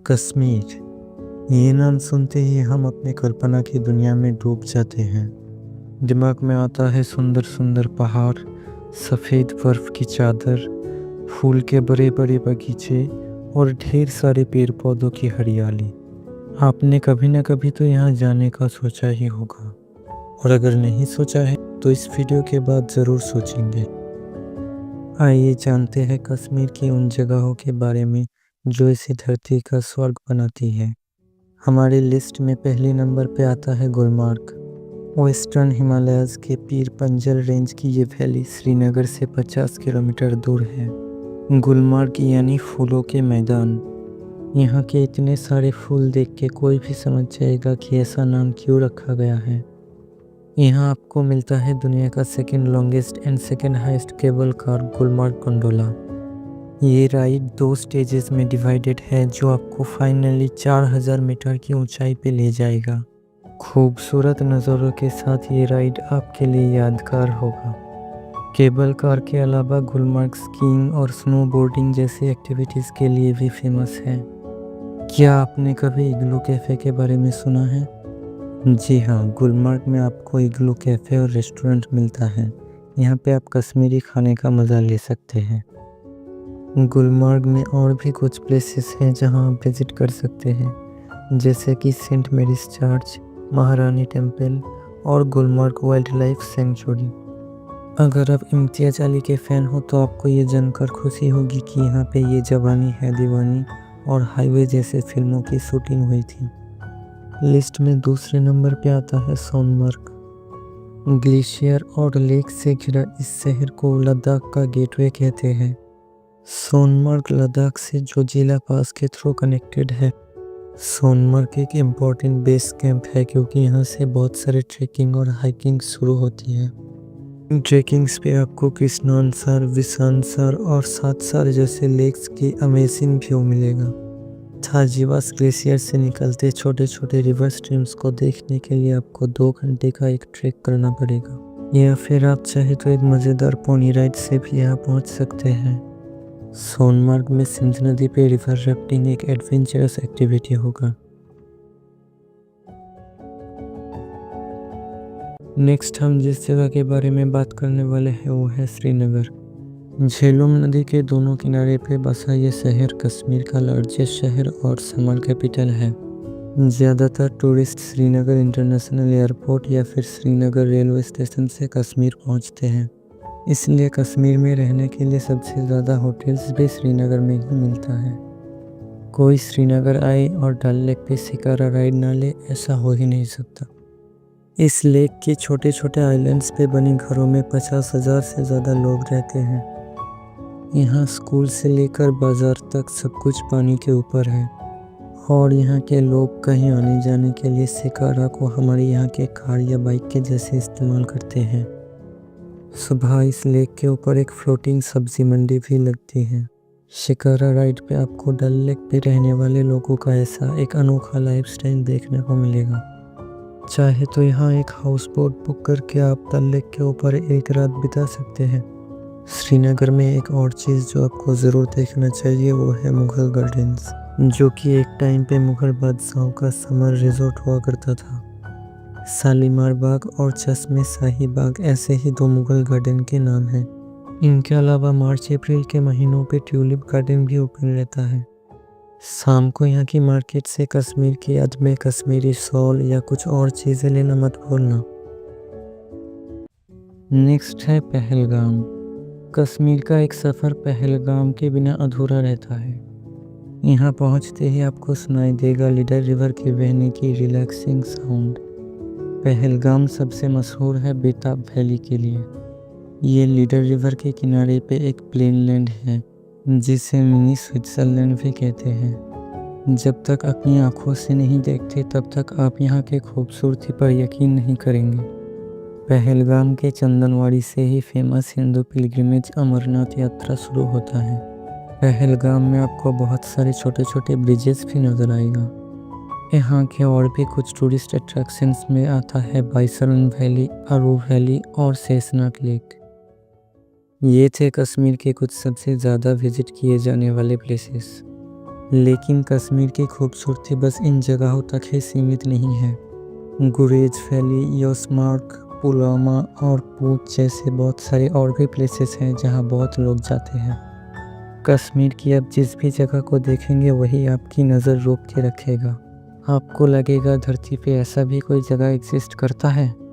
कश्मीर, ये नाम सुनते ही हम अपनी कल्पना की दुनिया में डूब जाते हैं। दिमाग में आता है सुंदर सुंदर पहाड़, सफ़ेद बर्फ की चादर, फूल के बड़े बड़े बगीचे और ढेर सारे पेड़ पौधों की हरियाली। आपने कभी न कभी तो यहाँ जाने का सोचा ही होगा, और अगर नहीं सोचा है तो इस वीडियो के बाद ज़रूर सोचेंगे। आइए जानते हैं कश्मीर की उन जगहों के बारे में जो इसे धरती का स्वर्ग बनाती है। हमारी लिस्ट में पहले नंबर पे आता है गुलमार्ग। वेस्टर्न हिमालयाज़ के पीर पंजल रेंज की ये वैली श्रीनगर से 50 किलोमीटर दूर है। गुलमार्ग यानी फूलों के मैदान। यहाँ के इतने सारे फूल देख के कोई भी समझ जाएगा कि ऐसा नाम क्यों रखा गया है। यहाँ आपको मिलता है दुनिया का second longest and second highest cable car Gulmarg gondola. ये राइड 2 स्टेजेस में डिवाइडेड है जो आपको फाइनली 4000 मीटर की ऊंचाई पे ले जाएगा। खूबसूरत नज़ारों के साथ ये राइड आपके लिए यादगार होगा। केबल कार के अलावा गुलमार्ग स्कीइंग और स्नोबोर्डिंग जैसी एक्टिविटीज़ के लिए भी फेमस है। क्या आपने कभी इग्लू कैफ़े के बारे में सुना है? जी हाँ, गुलमार्ग में आपको इग्लू कैफ़े और रेस्टोरेंट मिलता है। यहाँ पे आप कश्मीरी खाने का मज़ा ले सकते हैं। गुलमार्ग में और भी कुछ प्लेसेस हैं जहाँ आप विज़िट कर सकते हैं, जैसे कि सेंट मेरीज चर्च, महारानी टेम्पल और गुलमार्ग वाइल्ड लाइफ सेंचुरी। अगर आप इम्तियाज़ अली के फ़ैन हो तो आपको ये जानकर खुशी होगी कि यहाँ पे ये जवानी है दीवानी और हाईवे जैसे फिल्मों की शूटिंग हुई थी। लिस्ट में दूसरे नंबर पे आता है सोनमर्ग। ग्लेशियर और लेक से घिरा इस शहर को लद्दाख का गेटवे कहते हैं। सोनमर्ग लद्दाख से जोजिला पास के थ्रू कनेक्टेड है। सोनमर्ग एक इम्पॉर्टेंट बेस कैंप है क्योंकि यहाँ से बहुत सारे ट्रैकिंग और हाइकिंग शुरू होती है। ट्रैकिंग्स पे आपको कृष्णानसर, विशानसर और सातसर जैसे लेक्स की अमेजिंग व्यू मिलेगा। थाजीवास ग्लेशियर से निकलते छोटे छोटे रिवर स्ट्रीम्स को देखने के लिए आपको 2 घंटे का एक ट्रैक करना पड़ेगा, या फिर आप चाहे तो एक मज़ेदार पोनी राइड से भी यहाँ पहुँच सकते हैं। सोनमर्ग में सिंध नदी पे रिवर राफ्टिंग एक एडवेंचरस एक्टिविटी होगा। नेक्स्ट हम जिस जगह के बारे में बात करने वाले हैं वो है श्रीनगर। झेलम नदी के दोनों किनारे पे बसा ये शहर कश्मीर का लार्जेस्ट शहर और समर कैपिटल है। ज़्यादातर टूरिस्ट श्रीनगर इंटरनेशनल एयरपोर्ट या फिर श्रीनगर रेलवे स्टेशन से कश्मीर पहुंचते हैं, इसलिए कश्मीर में रहने के लिए सबसे ज़्यादा होटल्स भी श्रीनगर में ही मिलता है। कोई श्रीनगर आए और डल लेक पे शिकारा राइड ना ले, ऐसा हो ही नहीं सकता। इस लेक के छोटे छोटे आइलैंड्स पे बने घरों में 50,000 से ज़्यादा लोग रहते हैं। यहाँ स्कूल से लेकर बाज़ार तक सब कुछ पानी के ऊपर है, और यहाँ के लोग कहीं आने जाने के लिए शिकारा को हमारे यहाँ के कार या बाइक के जैसे इस्तेमाल करते हैं। सुबह इस लेक के ऊपर एक फ्लोटिंग सब्जी मंडी भी लगती है। शिकारा राइड पे आपको डल लेक पे रहने वाले लोगों का ऐसा एक अनोखा लाइफस्टाइल देखने को मिलेगा। चाहे तो यहाँ एक हाउस बोट बुक करके आप डल लेक के ऊपर एक रात बिता सकते हैं। श्रीनगर में एक और चीज़ जो आपको ज़रूर देखना चाहिए वो है मुग़ल गार्डन्स, जो कि एक टाइम पे मुग़ल बादशाहों का समर रिजॉर्ट हुआ करता था। शालीमार बाग और चश्मे शाही बाग ऐसे ही 2 मुग़ल गार्डन के नाम हैं। इनके अलावा मार्च अप्रैल के महीनों पे ट्यूलिप गार्डन भी ओपन रहता है। शाम को यहाँ की मार्केट से कश्मीर की अदमे कश्मीरी शॉल या कुछ और चीज़ें लेना मत भूलना। नेक्स्ट है पहलगाम। कश्मीर का एक सफ़र पहलगाम के बिना अधूरा रहता है। यहाँ पहुँचते ही आपको सुनाई देगा लीडर रिवर की बहने की रिलैक्सिंग साउंड। पहलगाम सबसे मशहूर है बेताब वैली के लिए। ये लीडर रिवर के किनारे पे एक प्लेन लैंड है जिसे मिनी स्विट्ज़रलैंड भी कहते हैं। जब तक अपनी आँखों से नहीं देखते तब तक आप यहाँ के खूबसूरती पर यकीन नहीं करेंगे। पहलगाम के चंदनवाड़ी से ही फेमस हिंदू पिलग्रिमेज अमरनाथ यात्रा शुरू होता है। पहलगाम में आपको बहुत सारे छोटे छोटे ब्रिजेस भी नज़र आएगा। यहाँ के और भी कुछ टूरिस्ट अट्रैक्शंस में आता है बाइसरन वैली, अरू वैली और शेषनाग लेक। ये थे कश्मीर के कुछ सबसे ज़्यादा विजिट किए जाने वाले प्लेसेस। लेकिन कश्मीर की खूबसूरती बस इन जगहों तक ही सीमित नहीं है। गुरेज वैली, योसमार्ग, पुलवामा और पूंछ जैसे बहुत सारे और भी प्लेसेस हैं जहां बहुत लोग जाते हैं। कश्मीर की आप जिस भी जगह को देखेंगे वही आपकी नज़र रोक के रखेगा। आपको लगेगा धरती पे ऐसा भी कोई जगह एग्जिस्ट करता है।